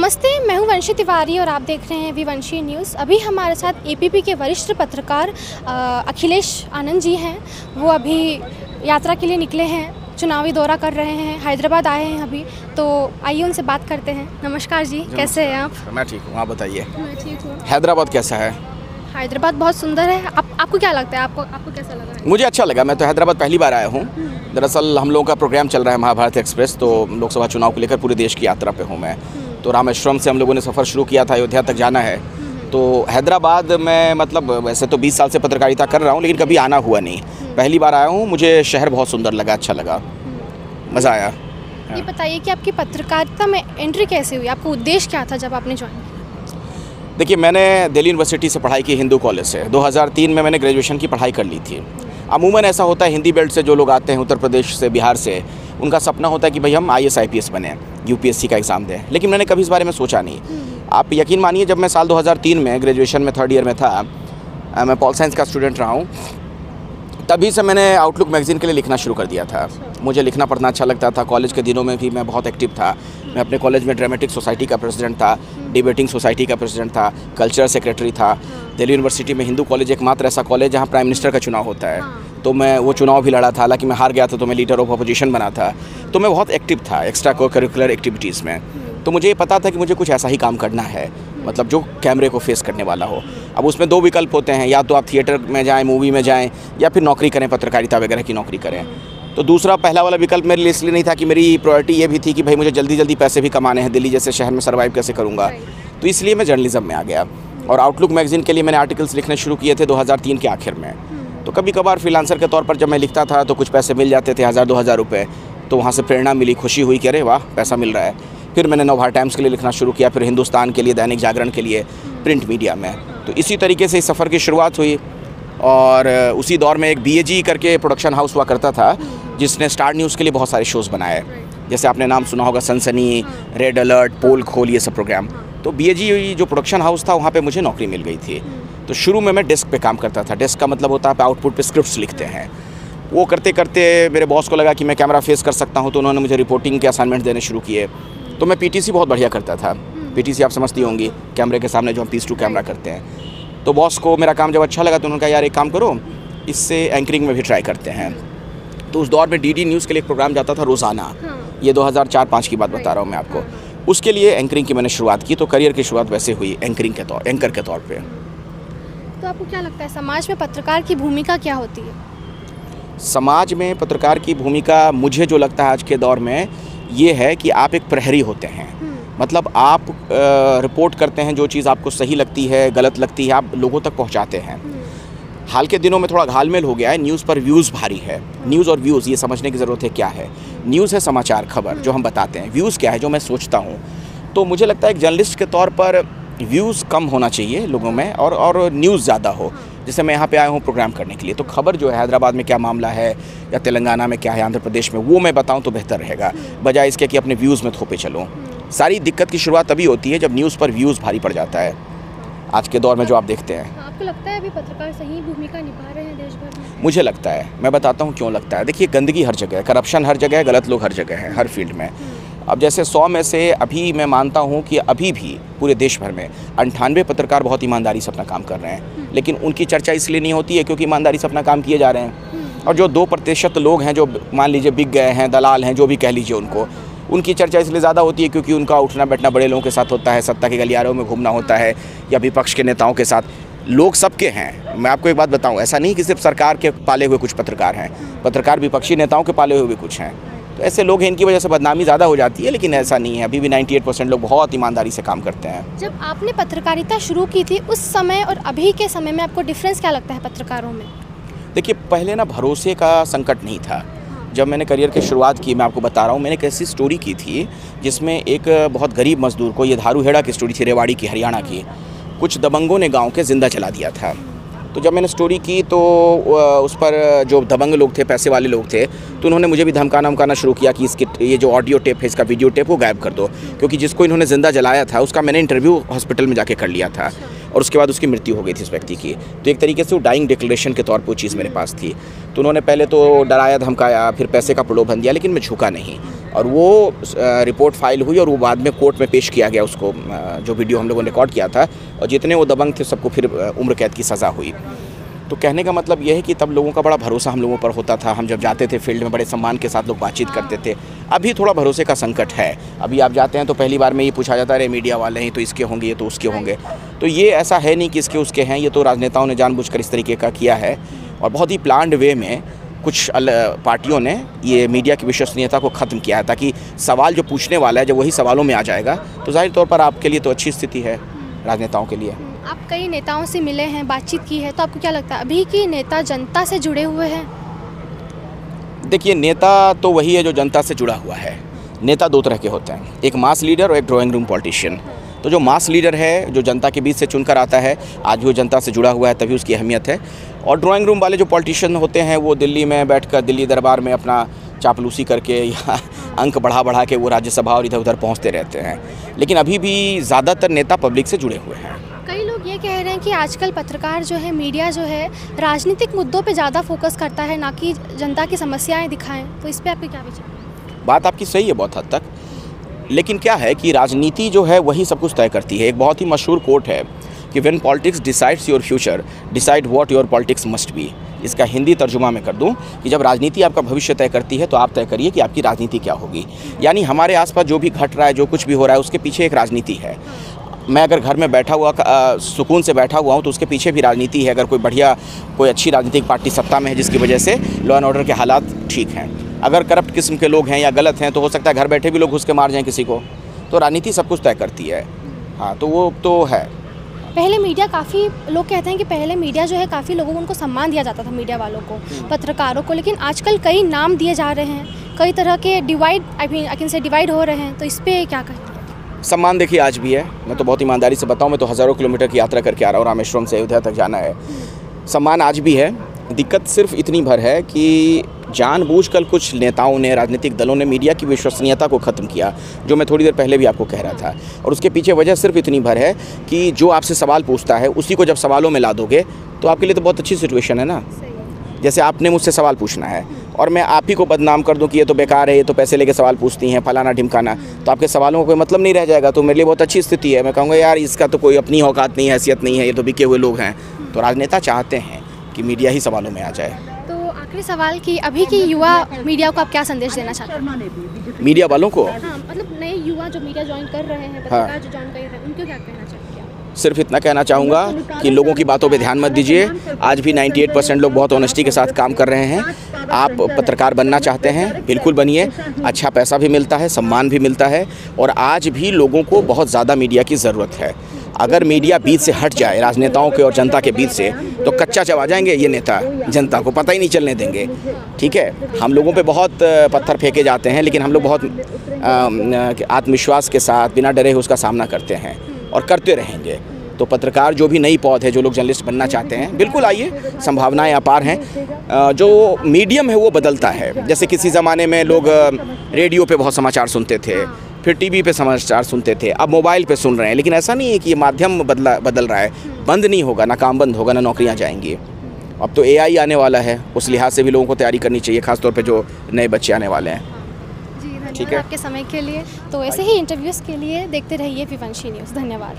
नमस्ते, मैं हूं वंशी तिवारी और आप देख रहे हैं विवंशी न्यूज़। अभी हमारे साथ एपीपी के वरिष्ठ पत्रकार अखिलेश आनंद जी हैं। वो अभी यात्रा के लिए निकले हैं, चुनावी दौरा कर रहे हैं, हैदराबाद आए हैं अभी। तो आइए उनसे बात करते हैं। नमस्कार जी, कैसे हैं आप? मैं ठीक हूँ, आप बताइए। मैं ठीक हूँ। हैदराबाद कैसा है? हैदराबाद बहुत सुंदर है। आपको क्या लगता है? आपको कैसा लगा है? मुझे अच्छा लगा। मैं तो हैदराबाद पहली बार आया हूँ। दरअसल हम लोगों का प्रोग्राम चल रहा है महाभारत एक्सप्रेस, तो लोकसभा चुनाव को लेकर पूरे देश की यात्रा पे हूँ मैं। तो रामेश्वरम से हम लोगों ने सफ़र शुरू किया था, अयोध्या तक जाना है। तो हैदराबाद में मतलब वैसे तो 20 साल से पत्रकारिता कर रहा हूँ, लेकिन कभी आना हुआ नहीं। पहली बार आया हूँ। मुझे शहर बहुत सुंदर लगा, अच्छा लगा, मज़ा आया। ये बताइए कि आपकी पत्रकारिता में एंट्री कैसे हुई? आपका उद्देश्य क्या था जब आपने ज्वाइन किया? देखिए, मैंने दिल्ली यूनिवर्सिटी से पढ़ाई की, हिंदू कॉलेज से। 2003 में मैंने ग्रेजुएशन की पढ़ाई कर ली थी। अमूमन ऐसा होता है, हिंदी बेल्ट से जो लोग आते हैं, उत्तर प्रदेश से, बिहार से, उनका सपना होता है कि भाई हम IAS IPS बने, UPSC का एग्ज़ाम दें। लेकिन मैंने कभी इस बारे में सोचा नहीं। आप यकीन मानिए, जब मैं साल 2003 में ग्रेजुएशन में 3rd ईयर में था, मैं पॉल साइंस का स्टूडेंट रहा हूँ, तभी से मैंने आउटलुक मैगज़ीन के लिए लिखना शुरू कर दिया था। मुझे लिखना पढ़ना अच्छा लगता था। कॉलेज के दिनों में भी मैं बहुत एक्टिव था। मैं अपने कॉलेज में ड्रामेटिक सोसाइटी का प्रेसिडेंट था, डिबेटिंग सोसाइटी का प्रेसिडेंट था, कल्चरल सेक्रेटरी था। दिल्ली यूनिवर्सिटी में हिंदू कॉलेज एकमात्र ऐसा कॉलेज जहाँ प्राइम मिनिस्टर का चुनाव होता है, तो मैं वो चुनाव भी लड़ा था। हालांकि मैं हार गया था, तो मैं लीडर ऑफ अपोजिशन बना था। तो मैं बहुत एक्टिव था एक्स्ट्रा करिकुलर एक्टिविटीज़ में। तो मुझे ये पता था कि मुझे कुछ ऐसा ही काम करना है, मतलब जो कैमरे को फेस करने वाला हो। अब उसमें 2 विकल्प होते हैं, या तो आप थिएटर में जाएं, मूवी में जाएं, या फिर नौकरी करें, पत्रकारिता वगैरह की नौकरी करें। तो दूसरा, पहला वाला विकल्प मेरे लिए इसलिए नहीं था कि मेरी प्रायोरिटी ये भी थी कि भाई मुझे जल्दी जल्दी पैसे भी कमाने हैं, दिल्ली जैसे शहर में सर्वाइव कैसे करूँगा। तो इसलिए मैं जर्नलिज्म में आ गया और आउटलुक मैगज़ीन के लिए मैंने आर्टिकल्स लिखने शुरू किए थे 2003 के आखिर में। तो कभी कभार फ्रीलांसर के तौर पर जब मैं लिखता था तो कुछ पैसे मिल जाते थे, 1000-2000 रुपये। तो वहाँ से प्रेरणा मिली, खुशी हुई कि अरे वाह, पैसा मिल रहा है। फिर मैंने नवभारत टाइम्स के लिए लिखना शुरू किया, फिर हिंदुस्तान के लिए, दैनिक जागरण के लिए, प्रिंट मीडिया में। तो इसी तरीके से इस सफ़र की शुरुआत हुई। और उसी दौर में एक BAG करके प्रोडक्शन हाउस हुआ करता था, जिसने स्टार न्यूज़ के लिए बहुत सारे शोज़ बनाए। जैसे आपने नाम सुना होगा, सनसनी, रेड अलर्ट, पोल खोल, ये सब प्रोग्राम। तो BAG जो प्रोडक्शन हाउस था, वहाँ पे मुझे नौकरी मिल गई थी। तो शुरू में मैं डेस्क पे काम करता था। डेस्क का मतलब होता है आप आउटपुट पे स्क्रिप्ट्स लिखते हैं। वो करते करते मेरे बॉस को लगा कि मैं कैमरा फेस कर सकता हूँ, तो उन्होंने मुझे रिपोर्टिंग के असाइनमेंट देने शुरू किए। तो मैं PTC बहुत बढ़िया करता था। PTC आप समझती होंगी, कैमरे के सामने जो हम पीस टू कैमरा करते हैं। तो बॉस को मेरा काम जब अच्छा लगा, तो उन्होंने कहा यार एक काम करो, इससे एंकरिंग में भी ट्राई करते हैं। तो उस दौर में DD न्यूज़ के लिए एक प्रोग्राम जाता था रोज़ाना। ये 2004-5 की बात बता रहा हूँ मैं आपको। उसके लिए एंकरिंग की मैंने शुरुआत की। तो करियर की शुरुआत वैसे हुई एंकर के तौर पे। तो आपको क्या लगता है, समाज में पत्रकार की भूमिका क्या होती है? समाज में पत्रकार की भूमिका, मुझे जो लगता है आज के दौर में, ये है कि आप एक प्रहरी होते हैं। मतलब आप रिपोर्ट करते हैं, जो चीज़ आपको सही लगती है, गलत लगती है, आप लोगों तक पहुंचाते हैं। हाल के दिनों में थोड़ा घालमेल हो गया है, न्यूज़ पर व्यूज़ भारी है। न्यूज़ और व्यूज़, ये समझने की ज़रूरत है क्या है। न्यूज़ है समाचार, खबर जो हम बताते हैं। व्यूज़ क्या है, जो मैं सोचता हूँ। तो मुझे लगता है एक जर्नलिस्ट के तौर पर व्यूज़ कम होना चाहिए लोगों में, और न्यूज़ ज़्यादा हो। जैसे मैं यहाँ पे आया हूँ प्रोग्राम करने के लिए, तो खबर जो है हैदराबाद में क्या मामला है, या तेलंगाना में क्या है, आंध्र प्रदेश में, वो मैं बताऊँ तो बेहतर रहेगा, बजाय इसके कि अपने व्यूज़ में थोपे चलूँ। सारी दिक्कत की शुरुआत तभी होती है जब न्यूज़ पर व्यूज़ भारी पड़ जाता है, आज के दौर में जो आप देखते हैं। आपको लगता है अभी पत्रकार सही भूमिका निभा रहे हैं देश भर में? मुझे लगता है, मैं बताता हूँ क्यों लगता है। देखिए, गंदगी हर जगह है, करप्शन हर जगह है, गलत लोग हर जगह हैं, हर फील्ड में। अब जैसे 100 में से अभी मैं मानता हूँ कि अभी भी पूरे देश भर में 98 पत्रकार बहुत ईमानदारी से अपना काम कर रहे हैं। लेकिन उनकी चर्चा इसलिए नहीं होती है क्योंकि ईमानदारी से अपना काम किए जा रहे हैं। और जो 2% लोग हैं, जो मान लीजिए बिक गए हैं, दलाल हैं, जो भी कह लीजिए उनको, उनकी चर्चा इसलिए ज़्यादा होती है क्योंकि उनका उठना बैठना बड़े लोगों के साथ होता है, सत्ता के गलियारों में घूमना होता है, या विपक्ष के नेताओं के साथ। लोग सबके हैं। मैं आपको एक बात बताऊं, ऐसा नहीं कि सिर्फ सरकार के पाले हुए कुछ पत्रकार हैं, पत्रकार विपक्षी नेताओं के पाले हुए भी कुछ हैं। तो ऐसे लोग हैं, इनकी वजह से बदनामी ज़्यादा हो जाती है। लेकिन ऐसा नहीं है, अभी भी 98% लोग बहुत ईमानदारी से काम करते हैं। जब आपने पत्रकारिता शुरू की थी, उस समय और अभी के समय में आपको डिफरेंस क्या लगता है पत्रकारों में? देखिए, पहले ना भरोसे का संकट नहीं था। जब मैंने करियर की शुरुआत की, मैं आपको बता रहा हूँ, मैंने एक ऐसी स्टोरी की थी जिसमें एक बहुत गरीब मजदूर को, ये धारूहेड़ा की स्टोरी थी, रेवाड़ी की, हरियाणा की, कुछ दबंगों ने गांव के जिंदा जला दिया था। तो जब मैंने स्टोरी की तो उस पर जो दबंग लोग थे, पैसे वाले लोग थे, तो उन्होंने मुझे भी धमकाना शुरू किया कि इसकी ये जो ऑडियो टेप है, इसका वीडियो टेप वो गायब कर दो, क्योंकि जिसको इन्होंने जिंदा जलाया था उसका मैंने इंटरव्यू हॉस्पिटल में जाके कर लिया था और उसके बाद उसकी मृत्यु हो गई थी उस व्यक्ति की। तो एक तरीके से वो डाइंग डिक्लेरेशन के तौर पर वो चीज़ मेरे पास थी। तो उन्होंने पहले तो डराया धमकाया, फिर पैसे का प्रलोभन दिया, लेकिन मैं झुका नहीं। और वो रिपोर्ट फाइल हुई और वो बाद में कोर्ट में पेश किया गया उसको, जो वीडियो हम लोगों ने रिकॉर्ड किया था, और जितने वो दबंग थे सबको फिर उम्र कैद की सज़ा हुई। तो कहने का मतलब यह है कि तब लोगों का बड़ा भरोसा हम लोगों पर होता था। हम जब जाते थे फील्ड में बड़े सम्मान के साथ लोग बातचीत करते थे। अभी थोड़ा भरोसे का संकट है। अभी आप जाते हैं तो पहली बार में ये पूछा जाता है, अरे मीडिया वाले हैं तो इसके होंगे, ये तो उसके होंगे। तो ये ऐसा है नहीं कि इसके उसके हैं, ये तो राजनेताओं ने जानबूझकर इस तरीके का किया है और बहुत ही प्लान्ड वे में कुछ पार्टियों ने ये मीडिया की विश्वसनीयता को ख़त्म किया है, ताकि सवाल जो पूछने वाला है जब वही सवालों में आ जाएगा तो जाहिर तौर पर आपके लिए तो अच्छी स्थिति है, राजनेताओं के लिए। आप कई नेताओं से मिले हैं, बातचीत की है, तो आपको क्या लगता है अभी के नेता जनता से जुड़े हुए हैं? देखिए, नेता तो वही है जो जनता से जुड़ा हुआ है। नेता दो तरह के होते हैं, एक मास लीडर और एक ड्राइंग रूम पॉलिटिशियन। तो जो मास लीडर है, जो जनता के बीच से चुनकर आता है, आज वो जनता से जुड़ा हुआ है, तभी उसकी अहमियत है। और ड्राइंग रूम वाले जो पॉलिटिशियन होते हैं, वो दिल्ली में बैठकर दिल्ली दरबार में अपना चापलूसी करके या अंक बढ़ा के वो राज्यसभा और इधर उधर पहुंचते रहते हैं। लेकिन अभी भी ज़्यादातर नेता पब्लिक से जुड़े हुए हैं। कई लोग ये कह रहे हैं कि आजकल पत्रकार जो है, मीडिया जो है, राजनीतिक मुद्दों पे ज़्यादा फोकस करता है, ना कि जनता की समस्याएं दिखाएं। तो इस पे आपके क्या विचार? बात आपकी सही है बहुत हद तक, लेकिन क्या है कि राजनीति जो है वही सब कुछ तय करती है। एक बहुत ही मशहूर कोट है कि when politics decides your future, decide what your politics must be. इसका हिंदी तर्जुमा मैं कर दूं कि जब राजनीति आपका भविष्य तय करती है तो आप तय करिए कि आपकी राजनीति क्या होगी। यानी हमारे आसपास जो भी घट रहा है, जो कुछ भी हो रहा है, उसके पीछे एक राजनीति है। मैं अगर घर में बैठा हुआ सुकून से बैठा हुआ हूँ तो उसके पीछे भी राजनीति है। अगर कोई अच्छी राजनीतिक पार्टी सत्ता में है जिसकी वजह से लॉ एंड ऑर्डर के हालात ठीक हैं, अगर करप्ट किस्म के लोग हैं या गलत हैं तो हो सकता है घर बैठे भी लोग घुस के मार जाएं किसी को। तो राजनीति सब कुछ तय करती है। हाँ, तो वो तो है। पहले मीडिया काफ़ी, लोग कहते हैं कि पहले मीडिया जो है काफ़ी लोगों को उनको सम्मान दिया जाता था, मीडिया वालों को, पत्रकारों को, लेकिन आजकल कई नाम दिए जा रहे हैं, कई तरह के डिवाइड हो रहे हैं। तो इस पर क्या कहें? सम्मान देखिए आज भी है। मैं तो बहुत ईमानदारी से बताऊं, मैं तो हज़ारों किलोमीटर की यात्रा करके आ रहा हूँ, रामेश्वरम से अयोध्या तक जाना है। सम्मान आज भी है। दिक्कत सिर्फ इतनी भर है कि जानबूझकर कुछ नेताओं ने, राजनीतिक दलों ने मीडिया की विश्वसनीयता को ख़त्म किया, जो मैं थोड़ी देर पहले भी आपको कह रहा था। और उसके पीछे वजह सिर्फ इतनी भर है कि जो आपसे सवाल पूछता है उसी को जब सवालों में ला दोगे तो आपके लिए तो बहुत अच्छी सिचुएशन है ना। जैसे आपने मुझसे सवाल पूछना है और मैं आप ही को बदनाम कर दूं कि ये तो बेकार है, ये तो पैसे लेके सवाल पूछती हैं, फलाना ढिमकाना, तो आपके सवालों का कोई मतलब नहीं रह जाएगा। तो मेरे लिए बहुत अच्छी स्थिति है। मैं कहूँगा यार इसका तो कोई अपनी औकात नहीं है, हैसियत नहीं है, ये तो बिके हुए लोग हैं। तो राजनेता चाहते हैं कि मीडिया ही सवालों में आ जाए। तो आखिरी सवाल कि अभी की युवा मीडिया को आप क्या संदेश देना चाहते हैं? मीडिया वालों को? हाँ, मतलब नए युवा जो मीडिया ज्वाइन कर रहे हैं, पत्रकार जो ज्वाइन कर रहे हैं, उनको क्या कहना चाहिए? सिर्फ इतना कहना चाहूँगा कि लोगों की बातों पे ध्यान मत दीजिए। आज भी 98% लोग बहुत ऑनेस्टी के साथ काम कर रहे हैं। आप पत्रकार बनना चाहते हैं, बिल्कुल बनिए। अच्छा पैसा भी मिलता है, सम्मान भी मिलता है, और आज भी लोगों को बहुत ज़्यादा मीडिया की ज़रूरत है। अगर मीडिया बीच से हट जाए, राजनेताओं के और जनता के बीच से, तो कच्चा चबा जाएंगे ये नेता, जनता को पता ही नहीं चलने देंगे। ठीक है, हम लोगों पे बहुत पत्थर फेंके जाते हैं, लेकिन हम लोग बहुत आत्मविश्वास के साथ, बिना डरे हुए उसका सामना करते हैं और करते रहेंगे। तो पत्रकार जो भी नई पौध है, जो लोग जर्नलिस्ट बनना चाहते हैं, बिल्कुल आइए, संभावनाएं अपार हैं। जो मीडियम है वो बदलता है। जैसे किसी ज़माने में लोग रेडियो पे बहुत समाचार सुनते थे, फिर टीवी पे समाचार सुनते थे, अब मोबाइल पे सुन रहे हैं। लेकिन ऐसा नहीं है कि ये माध्यम बदल रहा है। बंद नहीं होगा, ना काम बंद होगा, ना नौकरियां जाएंगी। अब तो AI आने वाला है, उस लिहाज से भी लोगों को तैयारी करनी चाहिए, खासतौर पे जो नए बच्चे आने वाले हैं। ठीक है, आपके समय के लिए। तो ऐसे ही इंटरव्यूज़ के लिए देखते रहिए विवंशी न्यूज़। धन्यवाद।